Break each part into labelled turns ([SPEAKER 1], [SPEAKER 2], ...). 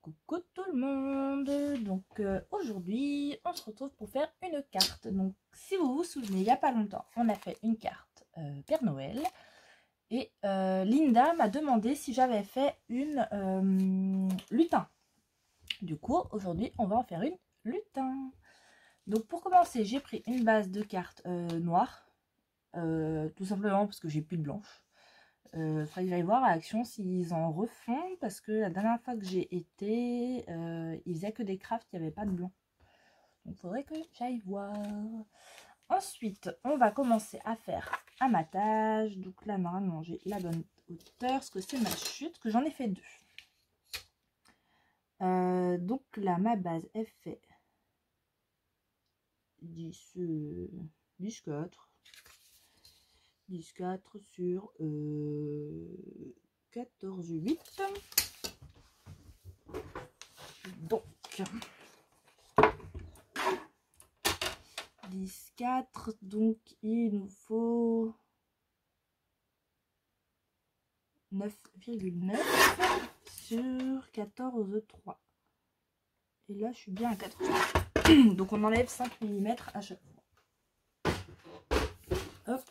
[SPEAKER 1] Coucou tout le monde. Donc aujourd'hui on se retrouve pour faire une carte. Donc si vous vous souvenez, il n'y a pas longtemps on a fait une carte Père Noël. Et Linda m'a demandé si j'avais fait une lutin. Du coup aujourd'hui on va en faire une lutin. Donc pour commencer j'ai pris une base de cartes noire. Tout simplement parce que j'ai plus de blanche. Faudrait que j'aille voir à Action s'ils en refont, parce que la dernière fois que j'ai été, ils faisaient que des crafts, il n'y avait pas de blanc. Donc faudrait que j'aille voir. Ensuite, on va commencer à faire un matage. Donc là, normalement, j'ai la bonne hauteur, parce que c'est ma chute, que j'en ai fait deux. Donc là, ma base, elle fait 10, 4. 10,4 sur 14,8. Donc 10,4. Donc il nous faut 9,9 sur 14,3. Et là, je suis bien à 14. Donc on enlève 5 mm à chaque fois. Hop.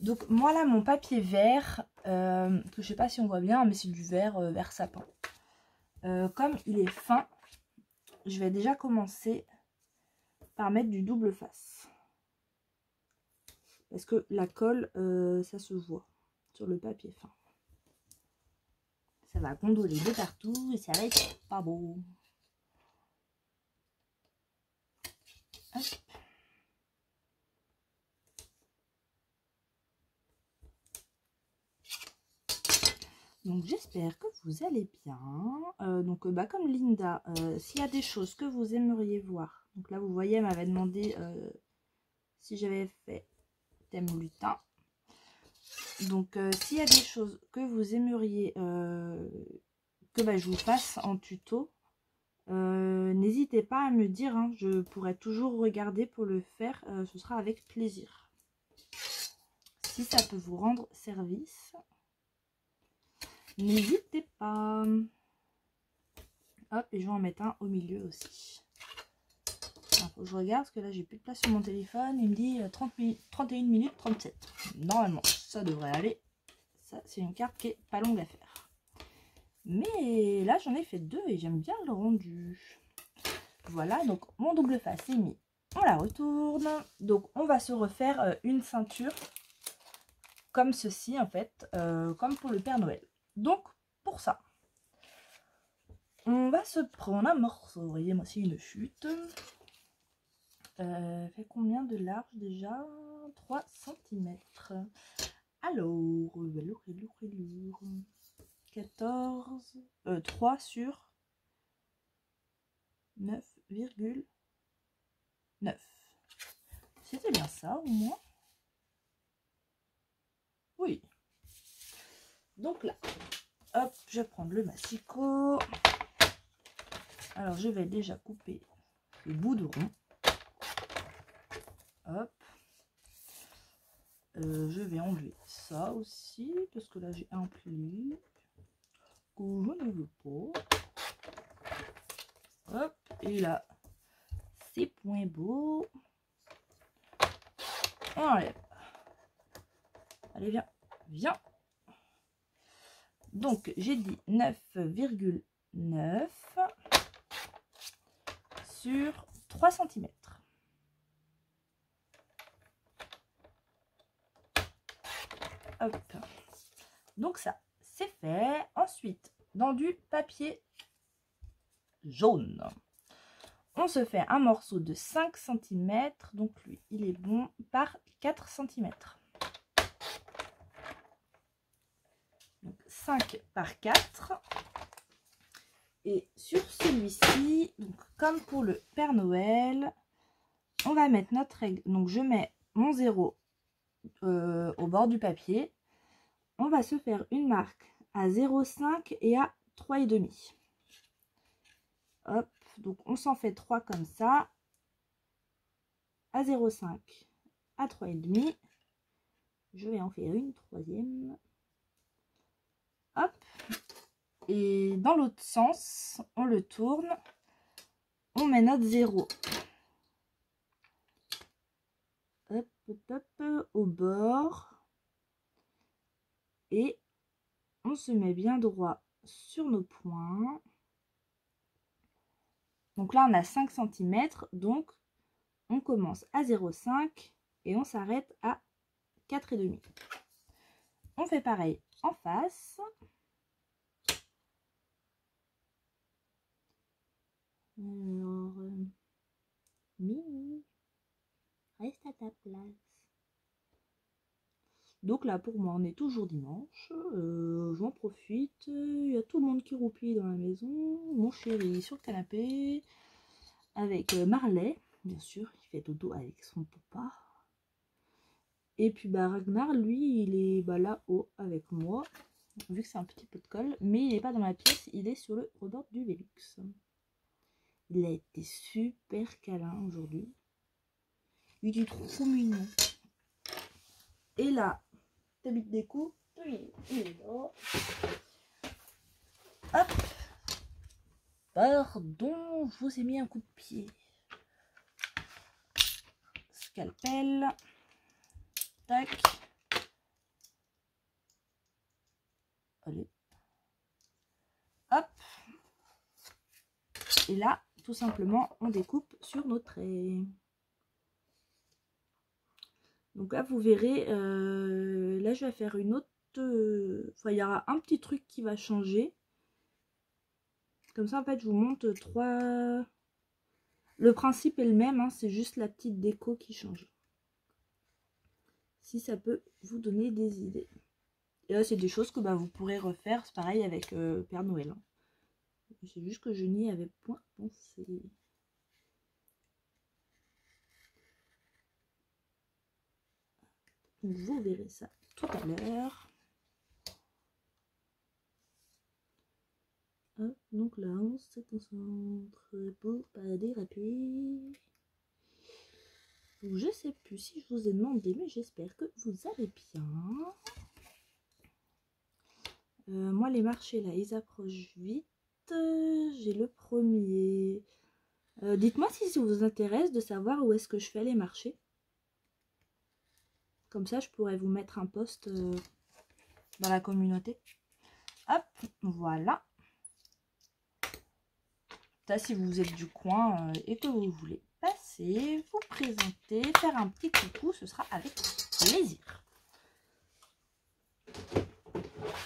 [SPEAKER 1] Donc moi là mon papier vert, que je sais pas si on voit bien, mais c'est du vert vert sapin. Comme il est fin, je vais déjà commencer par mettre du double face. Parce que la colle, ça se voit sur le papier fin. Ça va gondoler de partout et ça va être pas beau. Hop. Donc j'espère que vous allez bien. Donc comme Linda, s'il y a des choses que vous aimeriez voir. Donc là vous voyez, elle m'avait demandé si j'avais fait thème lutin. Donc s'il y a des choses que vous aimeriez que je vous fasse en tuto, n'hésitez pas à me dire, hein, je pourrais toujours regarder pour le faire, ce sera avec plaisir. Si ça peut vous rendre service. N'hésitez pas. Hop, et je vais en mettre un au milieu aussi. Alors, faut que je regarde, parce que là, j'ai plus de place sur mon téléphone. Il me dit 31 minutes 37. Normalement, ça devrait aller. Ça, c'est une carte qui est pas longue à faire. Mais là, j'en ai fait deux et j'aime bien le rendu. Voilà, donc mon double face est mis. On la retourne. Donc, on va se refaire une ceinture comme ceci, en fait, comme pour le Père Noël. Donc, pour ça, on va se prendre un morceau. Vous voyez, moi aussi une chute. Fait combien de large déjà? 3 cm. Alors, 14, 3 sur 9,9. C'était bien ça au moins? Oui. Donc là, hop, je vais prendre le massicot. Alors, je vais déjà couper le bout de rond. Hop. Je vais enlever ça aussi, parce que là, j'ai un pli que je ne veux pas. Hop. Et là, c'est point beau. On enlève. Allez, viens. Viens. Donc, j'ai dit 9,9 sur 3 cm. Hop. Donc ça, c'est fait. Ensuite, dans du papier jaune, on se fait un morceau de 5 cm. Donc lui, il est bon par 4 cm. Donc 5 par 4. Et sur celui-ci, donc comme pour le Père Noël, on va mettre notre règle. Donc je mets mon 0 au bord du papier. On va se faire une marque à 0,5 et à 3,5. Hop, donc on s'en fait 3 comme ça. À 0,5, à 3,5. Je vais en faire une troisième. Hop. Et dans l'autre sens, on le tourne, on met notre 0. Hop, hop, hop, au bord. Et on se met bien droit sur nos points. Donc là, on a 5 cm, donc on commence à 0,5 et on s'arrête à 4,5. On fait pareil en face. Alors, Mimi, reste à ta place. Donc là, pour moi, on est toujours dimanche. J'en profite. Il y a tout le monde qui roupille dans la maison. Mon chéri sur le canapé. Avec Marley, bien sûr. Il fait dodo avec son papa. Et puis bah, Ragnar, lui, il est là-haut avec moi. Vu que c'est un petit peu de colle. Mais il n'est pas dans ma pièce. Il est sur le rebord du Velux. Il a été super câlin aujourd'hui. Il est trop mignon. Et là, t'habites des coups. Il est là. Hop. Pardon, je vous ai mis un coup de pied. Scalpel. Tac. Allez. Hop. Et là, tout simplement, on découpe sur nos traits. Donc là, vous verrez, là, je vais faire une autre... Enfin, il y aura un petit truc qui va changer. Comme ça, en fait, je vous montre 3... Le principe est le même, hein, c'est juste la petite déco qui change. Si ça peut vous donner des idées. Et là, c'est des choses que vous pourrez refaire. C'est pareil avec Père Noël. Hein. C'est juste que je n'y avais point pensé. Donc, vous verrez ça tout à l'heure. Donc là, on se concentre pour pas déraper. Je sais plus si je vous ai demandé, mais j'espère que vous allez bien. Moi, les marchés, là, ils approchent vite. J'ai le premier. Dites-moi si ça vous intéresse de savoir où est-ce que je fais les marchés. Comme ça, je pourrais vous mettre un post dans la communauté. Hop, voilà. Ça, si vous êtes du coin et que vous voulez passer, vous présenter, faire un petit coucou, ce sera avec plaisir.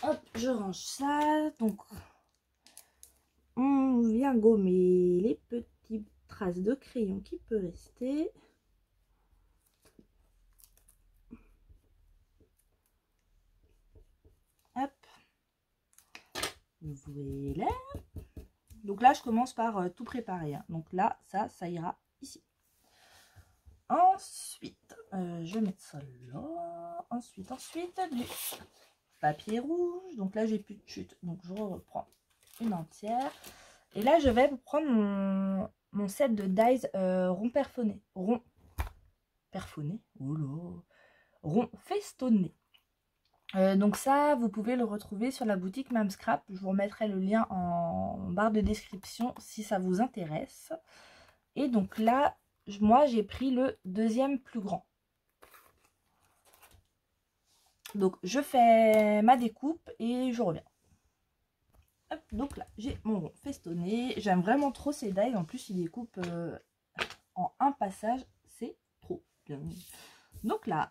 [SPEAKER 1] Hop, je range ça. Donc, on vient gommer les petites traces de crayon qui peuvent rester. Hop. Voilà. Donc là, je commence par tout préparer. Hein. Donc là, ça ira ici. Ensuite, je vais mettre ça là. Ensuite, du papier rouge. Donc là, j'ai plus de chute. Donc je reprends une entière. Et là, je vais prendre mon set de dies rond perfonné. Rond perfonné. Oh là. Rond festonné. Donc ça, vous pouvez le retrouver sur la boutique Mam Scrap. Je vous remettrai le lien en barre de description si ça vous intéresse. Et donc là, moi, j'ai pris le deuxième plus grand. Donc, je fais ma découpe et je reviens. Hop, donc là, j'ai mon rond festonné. J'aime vraiment trop ces dies. En plus, il découpe en un passage. C'est trop bien. Donc là...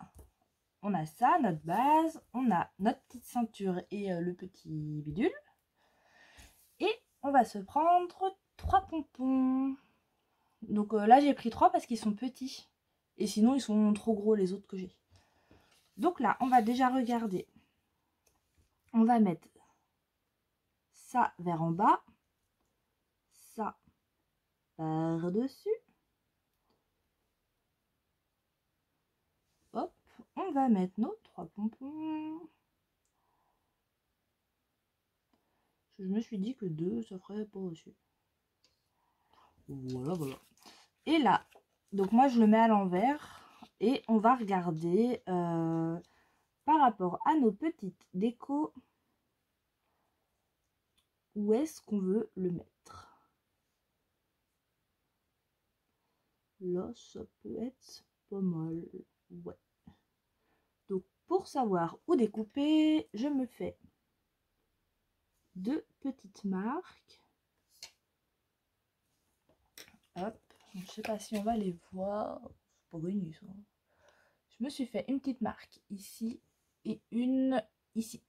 [SPEAKER 1] On a ça, notre base, on a notre petite ceinture et le petit bidule. Et on va se prendre 3 pompons. Donc là, j'ai pris 3 parce qu'ils sont petits. Et sinon, ils sont trop gros les autres que j'ai. Donc là, on va déjà regarder. On va mettre ça vers en bas. Ça par-dessus. Hop, on va mettre nos 3 pompons. Je me suis dit que 2, ça ferait pas aussi. Voilà, voilà. Et là, donc moi je le mets à l'envers et on va regarder par rapport à nos petites décos. où est-ce qu'on veut le mettre. Là, ça peut être pas mal. Ouais. Donc, pour savoir où découper, je me fais 2 petites marques. Hop, je sais pas si on va les voir. C'est pas gagné ça. Je me suis fait une petite marque ici et une ici.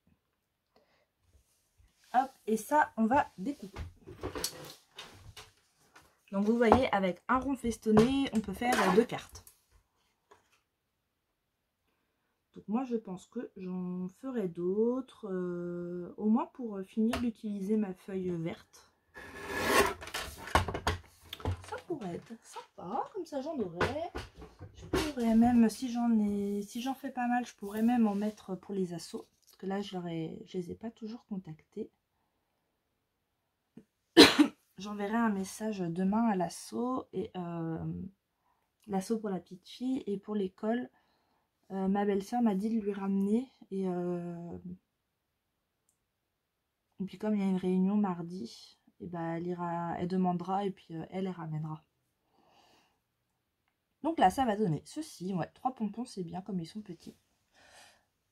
[SPEAKER 1] Hop, et ça, on va découper. Donc vous voyez, avec un rond festonné, on peut faire 2 cartes. Donc moi, je pense que j'en ferai d'autres, au moins pour finir d'utiliser ma feuille verte. Ça pourrait être sympa, comme ça j'en aurai. Je pourrais même, si j'en fais pas mal, je pourrais même en mettre pour les assos. Parce que là, je les ai pas toujours contactés. J'enverrai un message demain à l'asso et l'asso pour la petite fille et pour l'école. Ma belle-sœur m'a dit de lui ramener et puis comme il y a une réunion mardi, et ben elle demandera et puis elle ramènera. Donc là, ça va donner ceci. Ouais, 3 pompons, c'est bien comme ils sont petits.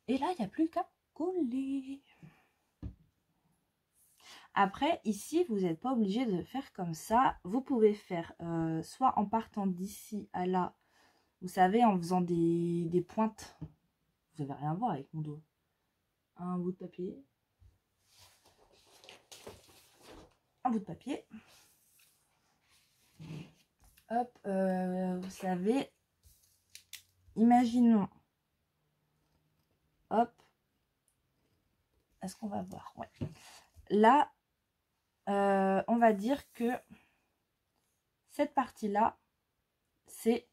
[SPEAKER 1] Et là, il n'y a plus qu'à coller. Après, ici, vous n'êtes pas obligé de faire comme ça. Vous pouvez faire soit en partant d'ici à là, vous savez, en faisant des pointes. Vous n'avez rien à voir avec mon dos. Un bout de papier. Un bout de papier. Hop, vous savez, imaginons. Hop. Est-ce qu'on va voir? Ouais. Là, on va dire que cette partie-là, c'est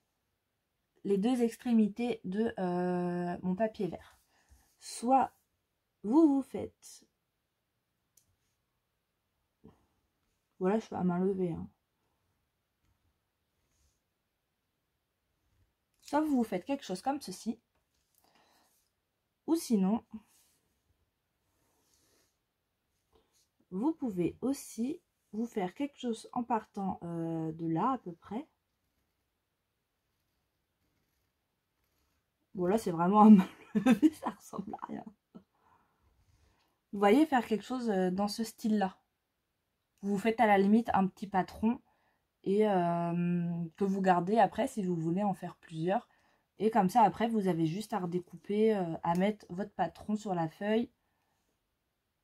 [SPEAKER 1] les 2 extrémités de mon papier vert. Soit vous faites... Voilà, je fais à main levée. Hein. Soit vous faites quelque chose comme ceci. Ou sinon, vous pouvez aussi vous faire quelque chose en partant de là à peu près. Bon là c'est vraiment à main levée, ça ressemble à rien. Vous voyez, faire quelque chose dans ce style-là. Vous faites à la limite un petit patron et que vous gardez après si vous voulez en faire plusieurs. Et comme ça après vous avez juste à redécouper, à mettre votre patron sur la feuille,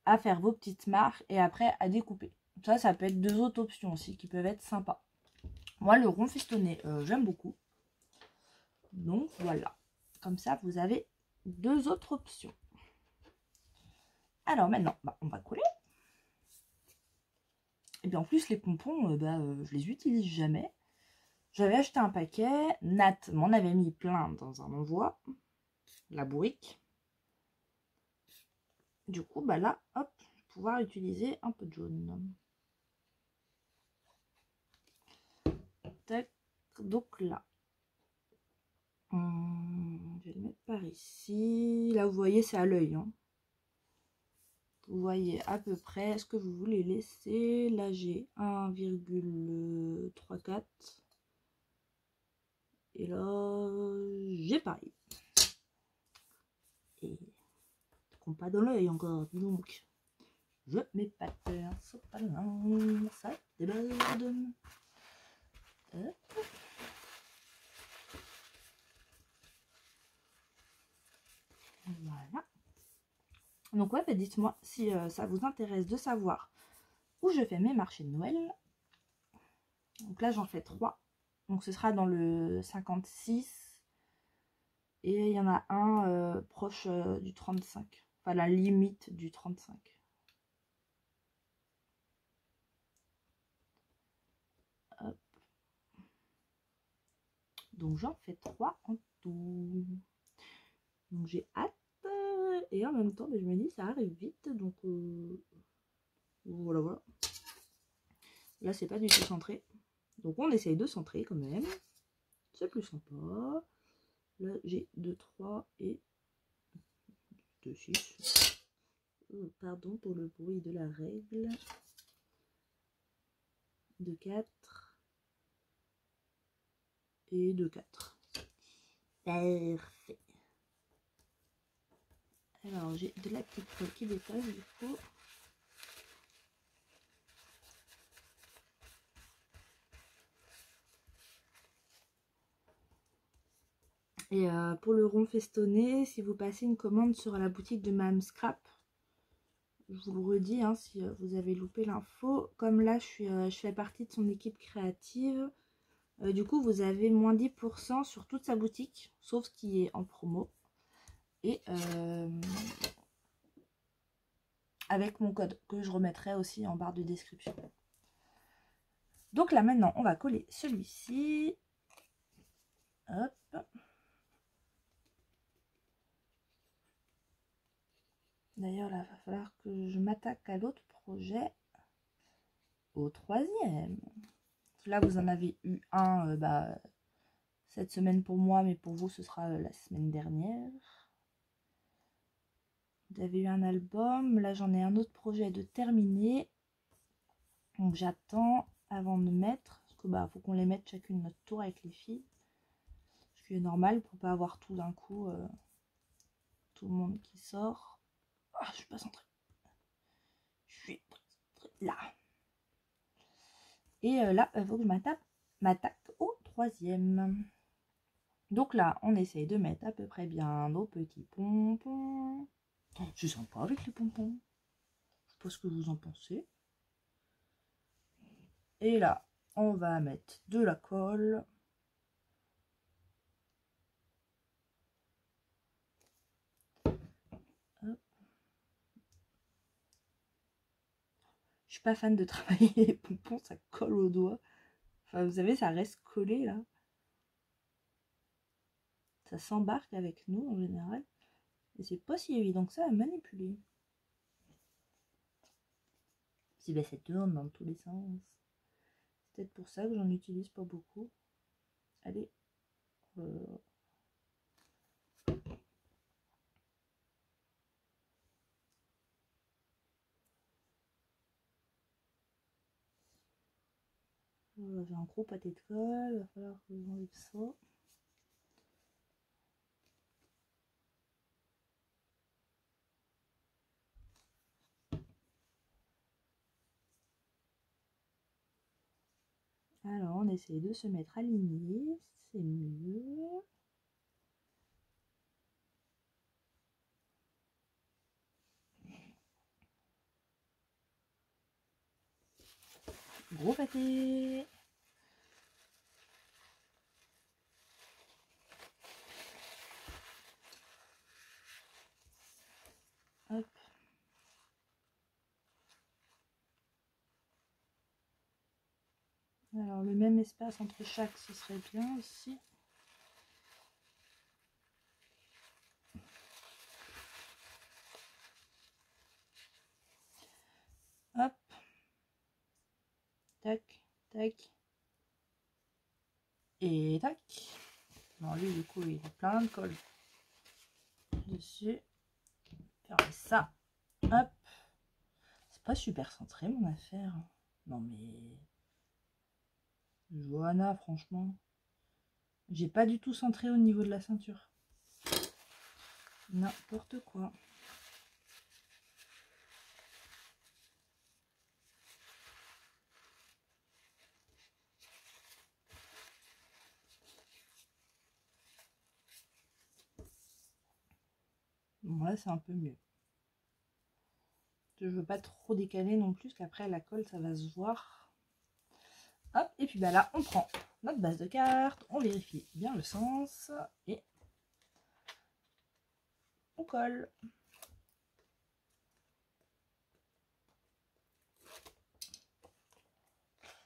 [SPEAKER 1] à faire vos petites marques et après à découper. Ça peut être 2 autres options aussi qui peuvent être sympas. Moi le rond festonné j'aime beaucoup. Donc voilà. Comme ça vous avez 2 autres options. Alors maintenant on va coller. Et bien en plus les pompons je les utilise jamais. J'avais acheté un paquet, Nat m'en avait mis plein dans un envoi, la bourrique. Du coup là hop, je vais pouvoir utiliser un peu de jaune. Tac. Donc là je vais le mettre par ici. Là vous voyez c'est à l'œil, hein. Vous voyez à peu près ce que vous voulez laisser. Là j'ai 1,34 et là j'ai pareil. Et compte pas dans l'œil encore, donc je mets pas terre, ça déborde. Hop. Voilà. Donc ouais, dites-moi si ça vous intéresse de savoir où je fais mes marchés de Noël. Donc là j'en fais 3. Donc ce sera dans le 56. Et il y en a un proche du 35. Enfin la limite du 35. Hop. Donc j'en fais 3 en tout. Donc j'ai hâte. Et en même temps, je me dis ça arrive vite. Donc voilà. Là c'est pas du tout centré. Donc on essaye de centrer quand même. C'est plus sympa. Là j'ai 2, 3 et 2, 6. Pardon pour le bruit de la règle. de 4 et de 4. Parfait. Alors j'ai de la petite colle qui dépasse du coup. Et pour le rond festonné, si vous passez une commande sur la boutique de Madame Scrap, je vous le redis, hein, si vous avez loupé l'info, comme là je fais partie de son équipe créative, du coup vous avez moins 10% sur toute sa boutique, sauf ce qui est en promo. Et avec mon code que je remettrai aussi en barre de description. Donc là maintenant on va coller celui-ci. Hop. D'ailleurs là il va falloir que je m'attaque à l'autre projet, au troisième. Là vous en avez eu un cette semaine pour moi, mais pour vous ce sera la semaine dernière. Vous avez eu un album, là j'en ai un autre projet de terminer. Donc j'attends avant de mettre, parce que faut qu'on les mette chacune notre tour avec les filles. Ce qui est normal pour pas avoir tout d'un coup tout le monde qui sort. Ah, je suis pas centrée. Je suis là. Et là, il faut que je m'attaque au troisième. Donc là, on essaye de mettre à peu près bien nos petits pompons. Oh, c'est sympa avec les pompons. Je sais pas ce que vous en pensez. Et là, on va mettre de la colle. Hop. Je suis pas fan de travailler les pompons, ça colle aux doigts. Enfin, vous savez, ça reste collé là. Ça s'embarque avec nous en général. Et c'est pas si évident que ça à manipuler. Si ça tourne dans tous les sens. C'est peut-être pour ça que j'en utilise pas beaucoup. Allez. J'ai un gros pâté de colle, il va falloir que j'enlève ça. Alors on essaie de se mettre aligné, c'est mieux. Gros pâté. Hop. Alors le même espace entre chaque, ce serait bien aussi. Hop. Tac, tac. Et tac. Bon lui du coup il a plein de colle dessus. Fermez ça. Hop. C'est pas super centré mon affaire. Non mais... Johanna, franchement. J'ai pas du tout centré au niveau de la ceinture. N'importe quoi. Bon là c'est un peu mieux. Je veux pas trop décaler non plus, qu'après la colle ça va se voir. Hop, et puis là on prend notre base de carte, on vérifie bien le sens et on colle.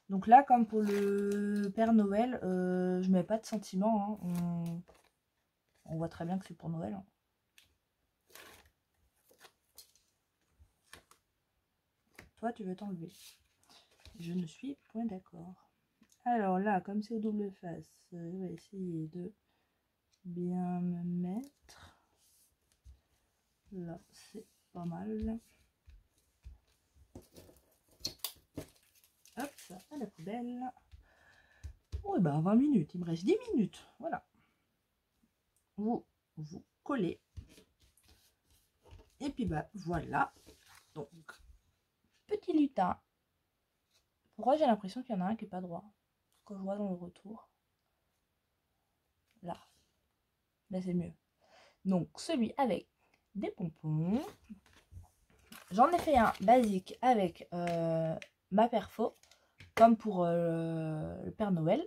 [SPEAKER 1] Donc là, comme pour le Père Noël, je mets pas de sentiment, hein. On voit très bien que c'est pour Noël, hein. Toi tu veux t'enlever, je ne suis point d'accord. Alors là, comme c'est au double face, je vais essayer de bien me mettre. Là, c'est pas mal. Hop, ça à la poubelle. Oh, et ben 20 minutes, il me reste 10 minutes. Voilà. Vous collez. Et puis bah voilà. Donc, petit lutin. Pourquoi j'ai l'impression qu'il y en a un qui est pas droit? Quand je vois dans le retour. Là. Là c'est mieux. Donc celui avec des pompons. J'en ai fait un basique avec ma perfo. Comme pour le Père Noël.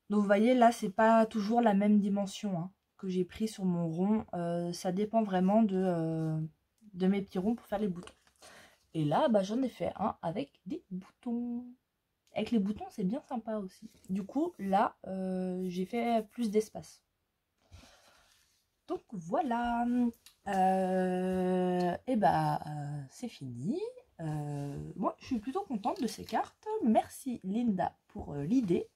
[SPEAKER 1] Donc vous voyez là c'est pas toujours la même dimension hein, que j'ai pris sur mon rond. Ça dépend vraiment de mes petits ronds pour faire les boutons. Et là bah, j'en ai fait un avec des boutons. Avec les boutons c'est bien sympa aussi. Du coup là j'ai fait plus d'espace. Donc voilà. Et bah c'est fini. Moi je suis plutôt contente de ces cartes. Merci Linda pour l'idée.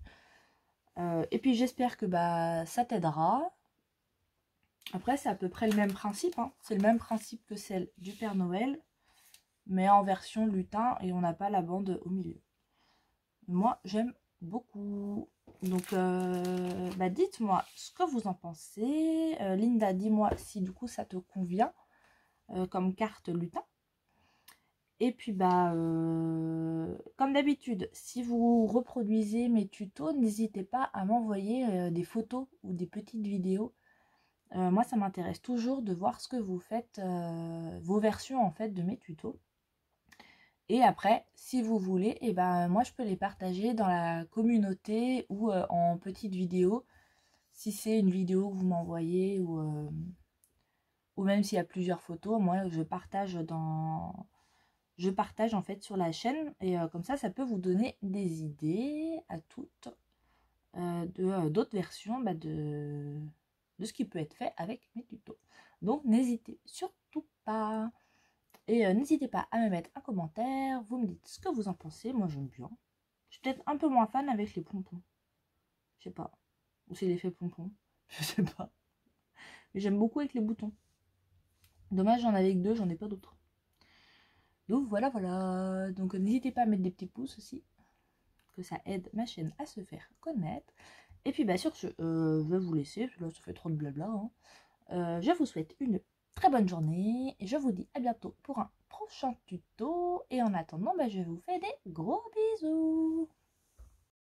[SPEAKER 1] Et puis j'espère que bah, ça t'aidera. Après c'est à peu près le même principe. Hein. C'est le même principe que celle du Père Noël. Mais en version lutin et on n'a pas la bande au milieu. Moi j'aime beaucoup. Donc bah, dites-moi ce que vous en pensez. Linda, dis-moi si du coup ça te convient comme carte lutin. Et puis bah comme d'habitude, si vous reproduisez mes tutos, n'hésitez pas à m'envoyer des photos ou des petites vidéos. Moi ça m'intéresse toujours de voir ce que vous faites, vos versions en fait de mes tutos. Et après, si vous voulez, et ben moi je peux les partager dans la communauté ou en petites vidéos. Si c'est une vidéo que vous m'envoyez ou même s'il y a plusieurs photos, moi je partage en fait sur la chaîne et comme ça peut vous donner des idées à toutes d'autres versions bah, de ce qui peut être fait avec mes tutos. Donc n'hésitez surtout pas. Et n'hésitez pas à me mettre un commentaire, vous me dites ce que vous en pensez, moi j'aime bien. Je suis peut-être un peu moins fan avec les pompons. Je sais pas. Ou c'est l'effet pompon. Je sais pas. Mais j'aime beaucoup avec les boutons. Dommage j'en avais que deux, j'en ai pas d'autres. Donc voilà, voilà. Donc n'hésitez pas à mettre des petits pouces aussi. Que ça aide ma chaîne à se faire connaître. Et puis bah sur ce, je vais vous laisser. Parce que là ça fait trop de blabla. Hein. Je vous souhaite une très bonne journée. Et je vous dis à bientôt pour un prochain tuto. Et en attendant, bah, je vous fais des gros bisous.